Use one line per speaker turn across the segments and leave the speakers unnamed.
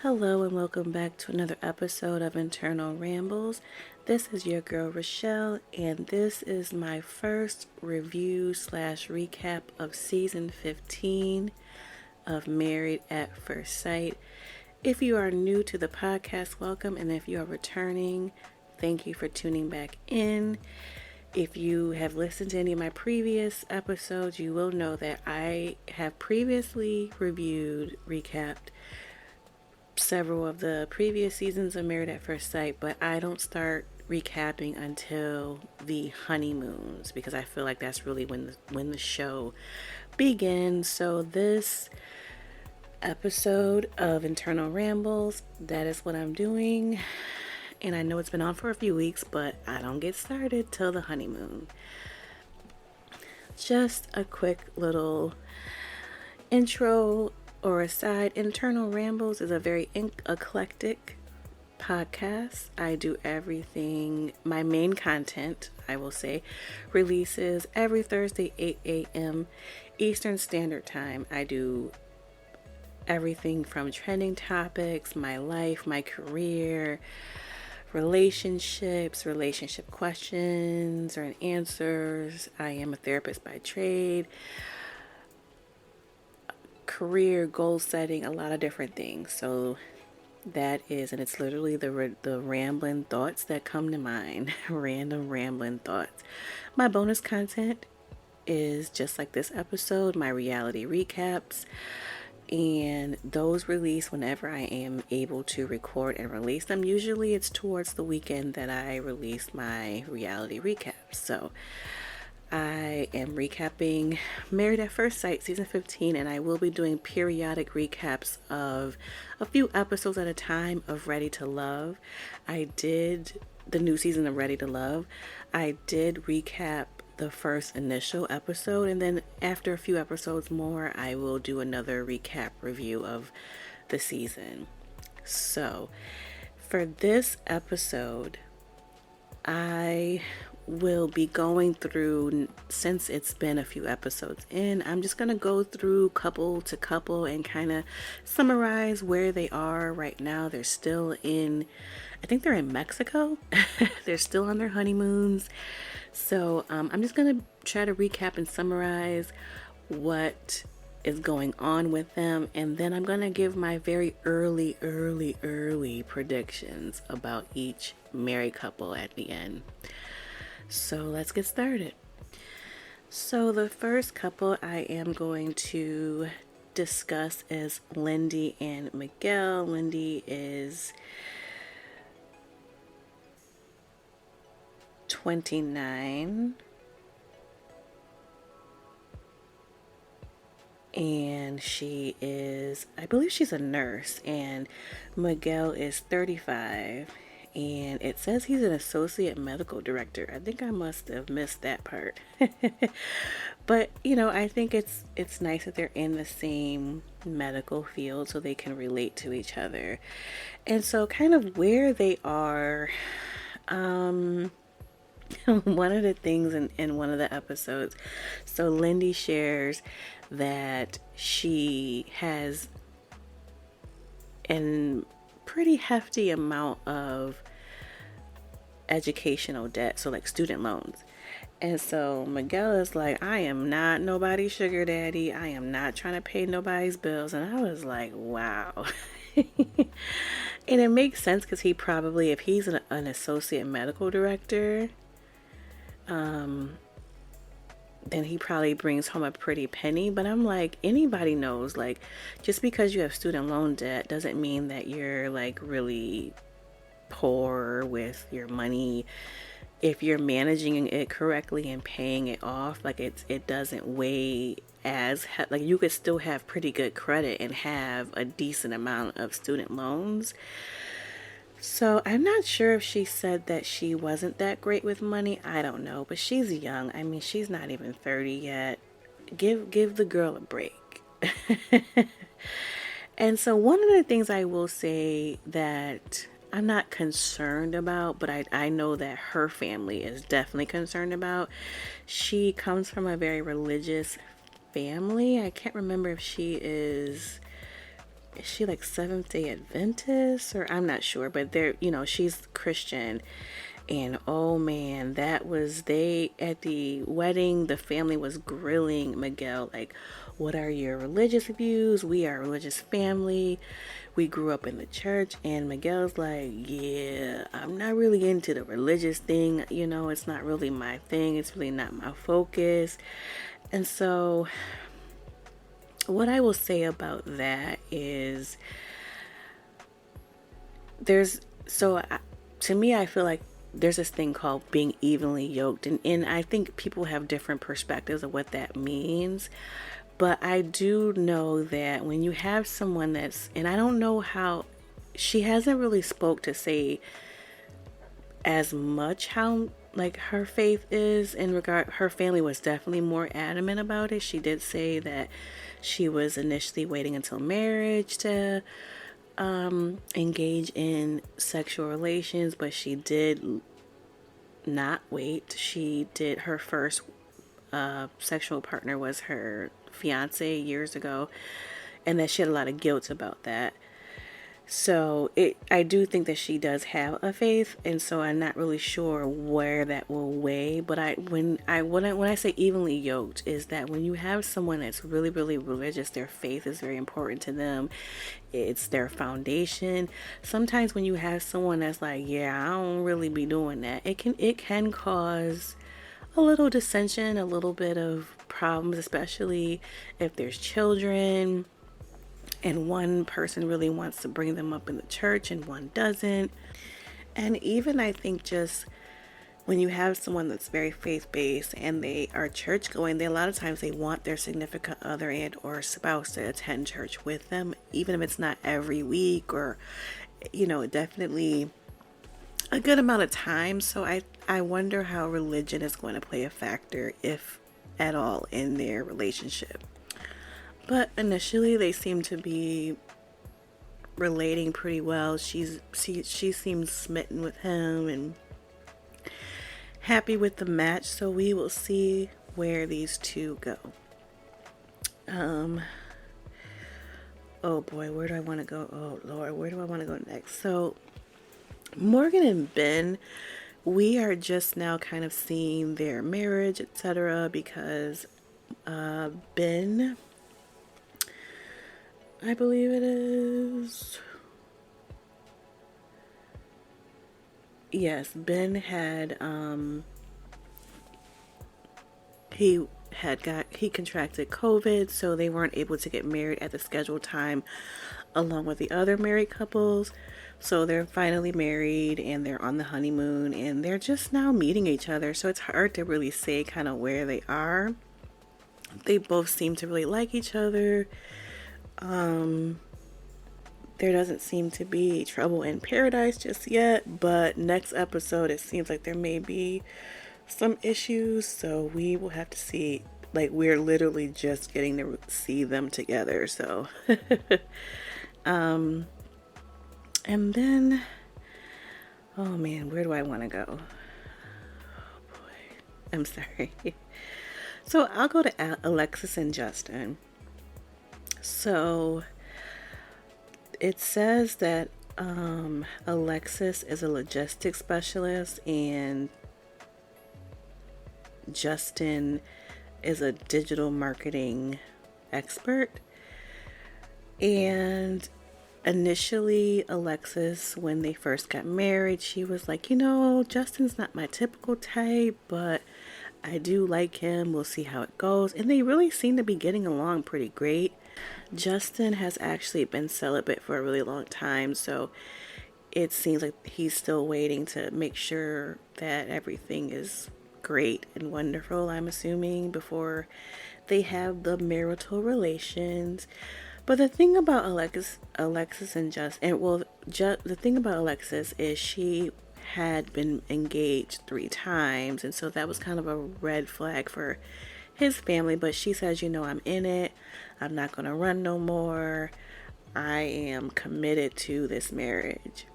Hello and welcome back to another episode of Internal Rambles. This is your girl Rochelle, and this is my first review / recap of season 15 of Married at First Sight. If you are new to the podcast, welcome, and if you are returning, thank you for tuning back in. If you have listened to any of my previous episodes, you will know that I have previously recapped several of the previous seasons of Married at First Sight, but I don't start recapping until the honeymoons because I feel like that's really when the show begins. So this episode of Internal Rambles, that is what I'm doing. And I know it's been on for a few weeks, but I don't get started till the honeymoon. Just a quick little intro or aside. Internal Rambles is a very eclectic podcast. I do everything. My main content, I will say, releases every Thursday, 8 a.m. Eastern Standard Time. I do everything from trending topics, my life, my career, relationships, relationship questions and answers. I am a therapist by trade. Career goal setting, a lot of different things. So that is, and it's literally the rambling thoughts that come to mind. Random rambling thoughts. My bonus content is just like this episode, my reality recaps, and those release whenever I am able to record and release them. Usually it's towards the weekend that I release my reality recaps. So I am recapping Married at First Sight season 15, and I will be doing periodic recaps of a few episodes at a time of Ready to Love. I did the new season of Ready to Love. I did recap the first initial episode, and then after a few episodes more, I will do another recap review of the season. So for this episode, I will be going through, since it's been a few episodes in, I'm just going to go through couple to couple and kind of summarize where they are right now. They're still in, I think they're in Mexico. They're still on their honeymoons. So I'm just going to try to recap and summarize what is going on with them. And then I'm going to give my very early predictions about each married couple at the end. So let's get started. So the first couple I am going to discuss is Lindsey and Miguel. Lindsey is 29 and she is, I believe she's a nurse, and Miguel is 35. And it says he's an associate medical director. I think I must have missed that part. But, I think it's nice that they're in the same medical field so they can relate to each other. And so kind of where they are, one of the things in one of the episodes, so Lindsey shares that she has a pretty hefty amount of educational debt, so like student loans. And so Miguel is like, I am not nobody's sugar daddy. I am not trying to pay nobody's bills. And I was like, wow. And it makes sense because he probably, if he's an associate medical director, then he probably brings home a pretty penny. But I'm like, anybody knows, like, just because you have student loan debt doesn't mean that you're like really poor with your money. If you're managing it correctly and paying it off, like it doesn't weigh as like you could still have pretty good credit and have a decent amount of student loans. So I'm not sure if she said that she wasn't that great with money. I don't know, but she's young. I mean, she's not even 30 yet. Give the girl a break. And so one of the things I will say that I'm not concerned about, but I know that her family is definitely concerned about. She comes from a very religious family. I can't remember if she is is she like Seventh-day Adventist, or I'm not sure, but they're, she's Christian. And oh man, they at the wedding, the family was grilling Miguel, like, what are your religious views? We are a religious family. We grew up in the church. And Miguel's like, yeah, I'm not really into the religious thing. It's not really my thing. It's really not my focus. And so what I will say about that is to me, I feel like there's this thing called being evenly yoked, and I think people have different perspectives of what that means. But I do know that when you have someone and I don't know how, she hasn't really spoke to say as much how like her faith is in regard. Her family was definitely more adamant about it. She did say that she was initially waiting until marriage to engage in sexual relations, but she did not wait. She did, her first sexual partner was her fiance years ago, and that she had a lot of guilt about that. So I do think that she does have a faith, and so I'm not really sure where that will weigh. But when I say evenly yoked, is that when you have someone that's really, really religious, their faith is very important to them. It's their foundation. Sometimes when you have someone that's like, yeah, I don't really be doing that, it can cause a little dissension, a little bit of problems, especially if there's children and one person really wants to bring them up in the church and one doesn't. And even I think just when you have someone that's very faith-based and they are church-going, a lot of times they want their significant other and or spouse to attend church with them, even if it's not every week or, definitely a good amount of time. So I wonder how religion is going to play a factor, if at all, in their relationship. But initially, they seem to be relating pretty well. She seems smitten with him and happy with the match. So we will see where these two go. Oh boy, where do I want to go? Oh Lord, where do I want to go next? So Morgan and Ben, we are just now kind of seeing their marriage, etc. Because Ben, I believe it is. Yes, Ben had he contracted COVID, so they weren't able to get married at the scheduled time along with the other married couples. So they're finally married and they're on the honeymoon and they're just now meeting each other. So it's hard to really say kind of where they are. They both seem to really like each other. There doesn't seem to be trouble in paradise just yet, but next episode it seems like there may be some issues, so we will have to see. Like, we're literally just getting to see them together, so and then, oh man, where do I want to go? Oh boy, I'm sorry. So I'll go to Alexis and Justin. So it says that Alexis is a logistics specialist and Justin is a digital marketing expert. And initially, Alexis, when they first got married, she was like, Justin's not my typical type, but I do like him. We'll see how it goes. And they really seem to be getting along pretty great. Justin has actually been celibate for a really long time, so it seems like he's still waiting to make sure that everything is great and wonderful, I'm assuming, before they have the marital relations. But the thing about Alexis and Justin, the thing about Alexis is she had been engaged 3 times, and so that was kind of a red flag for his family. But she says, I'm in it. I'm not going to run no more. I am committed to this marriage.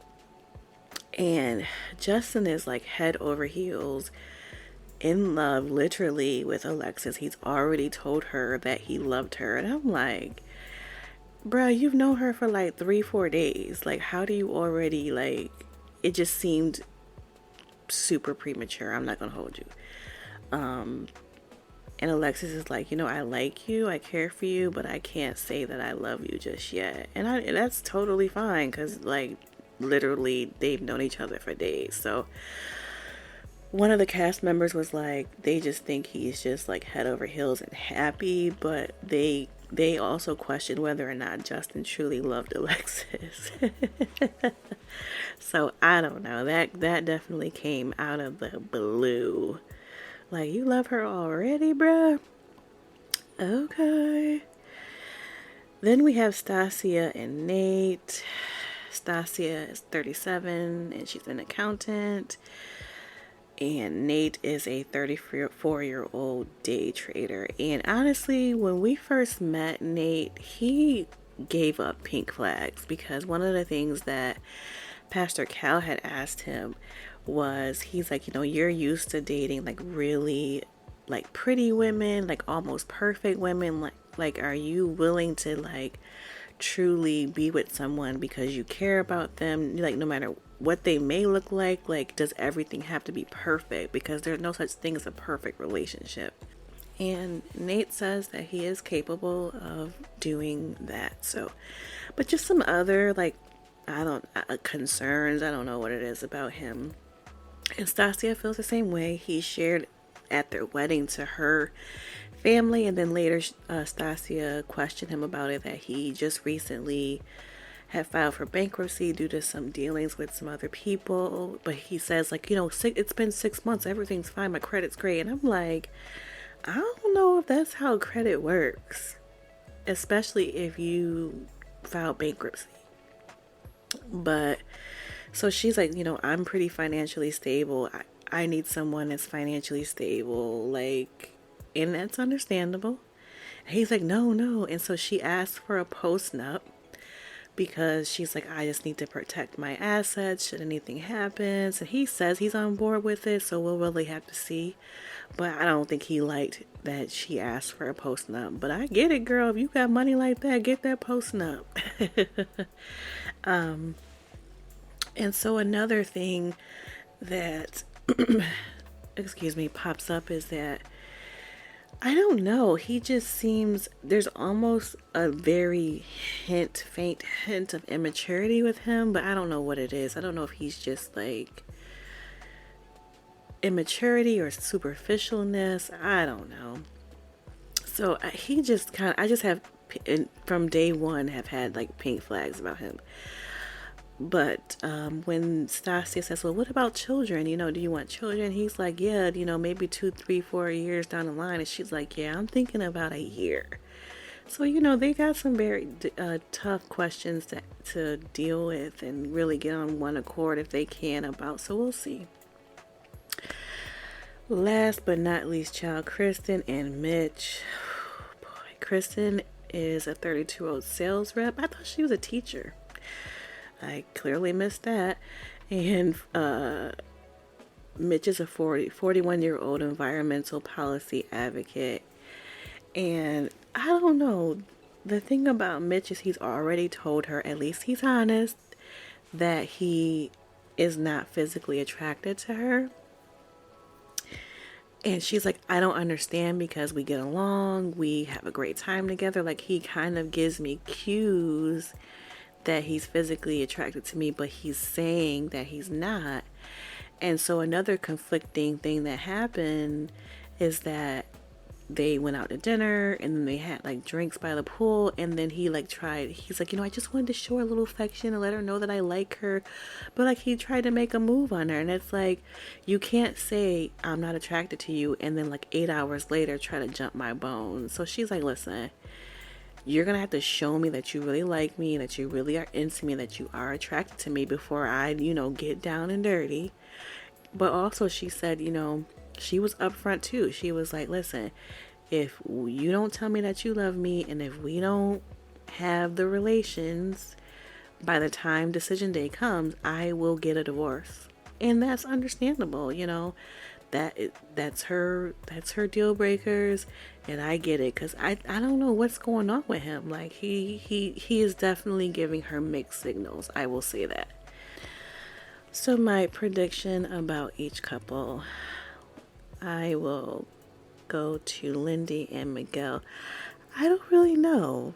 And Justin is like head over heels in love, literally, with Alexis. He's already told her that he loved her. And I'm like, bruh, you've known her for like 3, 4 days. Like, how do you already, like, it just seemed super premature. I'm not gonna hold you. And Alexis is like, I like you, I care for you, but I can't say that I love you just yet. And that's totally fine because, like, literally, they've known each other for days. So one of the cast members was like, they just think he's just like head over heels and happy, but they also questioned whether or not Justin truly loved Alexis. So I don't know. That definitely came out of the blue. Like, you love her already, bruh? Okay. Then we have Stasia and Nate. Stasia is 37 and she's an accountant. And Nate is a 34-year-old day trader. And honestly, when we first met Nate, he gave up pink flags because one of the things that Pastor Cal had asked him was, he's like, you're used to dating like really like pretty women, like almost perfect women. Like, are you willing to like truly be with someone because you care about them? Like, no matter what they may look like, does everything have to be perfect? Because there's no such thing as a perfect relationship. And Nate says that he is capable of doing that. So, but just some other like, concerns. I don't know what it is about him. And Stasia feels the same way. He shared at their wedding to her family, and then later Stasia questioned him about it, that he just recently had filed for bankruptcy due to some dealings with some other people. But he says, like, it's been 6 months, everything's fine, my credit's great. And I'm like, I don't know if that's how credit works, especially if you file bankruptcy. But so she's like, I'm pretty financially stable. I need someone that's financially stable. Like, and that's understandable. And he's like, no. And so she asked for a post-nup because she's like, I just need to protect my assets should anything happen. And he says he's on board with it. So we'll really have to see. But I don't think he liked that she asked for a post-nup. But I get it, girl. If you got money like that, get that post-nup. And so another thing that, excuse me, pops up is that, I don't know, he just seems, there's almost a very faint hint of immaturity with him, but I don't know what it is. I don't know if he's just like immaturity or superficialness. I don't know. So he just I just have, from day one, have had like pink flags about him. But when Stasia says, well, what about children? Do you want children? He's like, yeah, maybe 2, 3, 4 years down the line. And she's like, yeah, I'm thinking about a year. So, they got some very tough questions to deal with and really get on one accord if they can about. So we'll see. Last but not least, child, Kristen and Mitch. Boy, Kristen is a 32-year-old sales rep. I thought she was a teacher. I clearly missed that. And Mitch is a 41-year-old environmental policy advocate. And I don't know. The thing about Mitch is he's already told her, at least he's honest, that he is not physically attracted to her. And she's like, I don't understand because we get along. We have a great time together. Like, he kind of gives me cues that he's physically attracted to me, but he's saying that he's not. And so another conflicting thing that happened is that they went out to dinner and then they had like drinks by the pool, and then he's like, I just wanted to show her a little affection and let her know that I like her, but like he tried to make a move on her. And it's like, you can't say I'm not attracted to you and then like 8 hours later try to jump my bones. So she's like, listen, you're going to have to show me that you really like me, that you really are into me, that you are attracted to me before I, get down and dirty. But also she said, she was upfront too. She was like, listen, if you don't tell me that you love me and if we don't have the relations by the time decision day comes, I will get a divorce. And that's understandable, that's her deal breakers, and I get it, because I don't know what's going on with him. Like he is definitely giving her mixed signals, I will say that. So my prediction about each couple, I will go to Lindsey and Miguel. I don't really know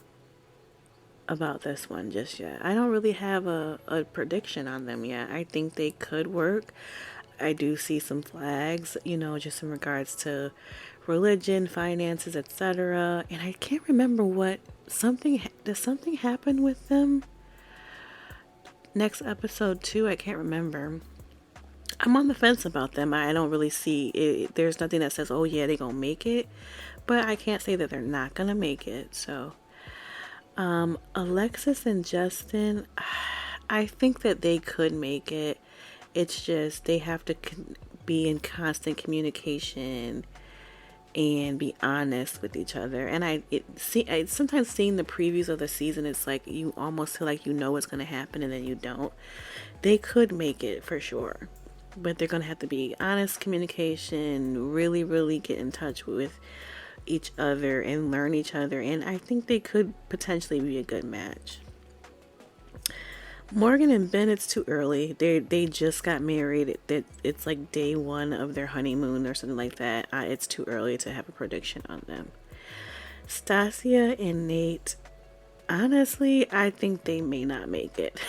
about this one just yet. I don't really have a prediction on them yet. I think they could work. I do see some flags, just in regards to religion, finances, etc. And I can't remember does something happen with them next episode too? I can't remember. I'm on the fence about them. I don't really see it. There's nothing that says, oh yeah, they're gonna make it, but I can't say that they're not gonna make it. So Alexis and Justin, I think that they could make it. It's just they have to be in constant communication and be honest with each other. And I sometimes seeing the previews of the season, it's like you almost feel like you know what's going to happen and then you don't. They could make it for sure, but they're going to have to be honest communication, really, really get in touch with each other and learn each other. And I think they could potentially be a good match. Morgan and Ben, it's too early. They just got married. It's like day one of their honeymoon or something like that. It's too early to have a prediction on them. Stasia and Nate, honestly, I think they may not make it.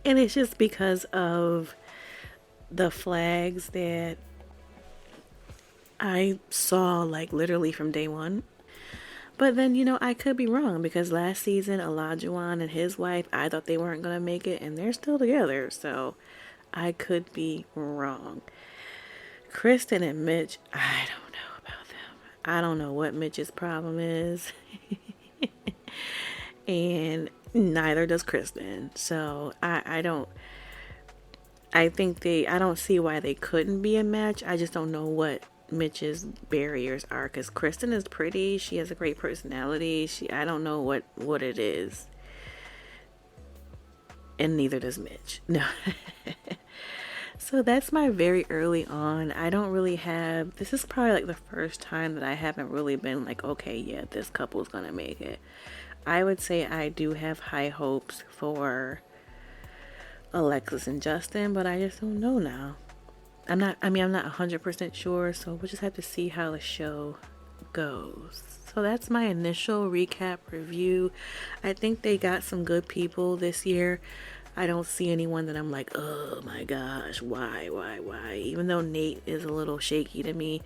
And it's just because of the flags that I saw, like, literally from day one. But then, I could be wrong, because last season, Olajuwon and his wife, I thought they weren't going to make it, and they're still together. So I could be wrong. Kristen and Mitch, I don't know about them. I don't know what Mitch's problem is. And neither does Kristen. So I don't see why they couldn't be a match. I just don't know what Mitch's barriers are, because Kristen is pretty, she has a great personality, I don't know what it is, and neither does Mitch. No. So that's my very early on. I don't really have, this is probably like the first time that I haven't really been like, okay, yeah, this couple's gonna make it. I would say I do have high hopes for Alexis and Justin, but I just don't know now. I'm not 100% sure, so we'll just have to see how the show goes. So that's my initial recap review. I think they got some good people this year. I don't see anyone that I'm like, oh my gosh, why? Even though Nate is a little shaky to me,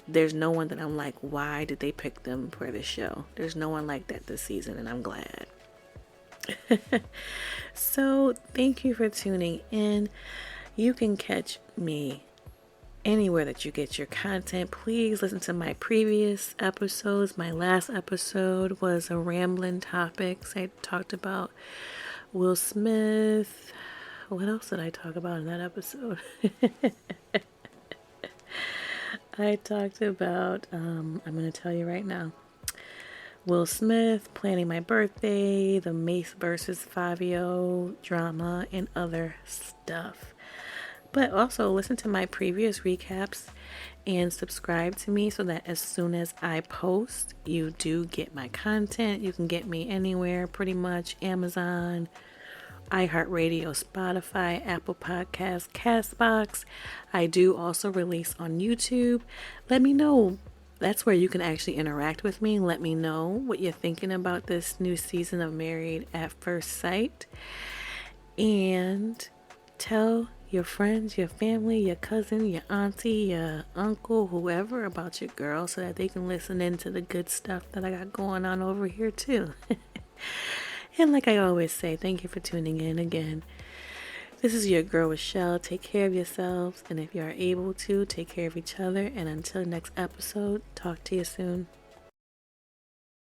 there's no one that I'm like, why did they pick them for this show? There's no one like that this season, and I'm glad. So thank you for tuning in. You can catch me anywhere that you get your content. Please listen to my previous episodes. My last episode was a rambling topics. I talked about Will Smith. What else did I talk about in that episode? I talked about, I'm going to tell you right now, Will Smith, planning my birthday, the Mace versus Fabio drama, and other stuff. But also listen to my previous recaps and subscribe to me so that as soon as I post, you do get my content. You can get me anywhere, pretty much. Amazon, iHeartRadio, Spotify, Apple Podcasts, Castbox. I do also release on YouTube. Let me know. That's where you can actually interact with me. Let me know what you're thinking about this new season of Married at First Sight. And tell your friends, your family, your cousin, your auntie, your uncle, whoever about your girl, so that they can listen into the good stuff that I got going on over here too. And like I always say, thank you for tuning in again. This is your girl Rochelle. Take care of yourselves, and if you are able to, take care of each other. And until next episode, talk to you soon.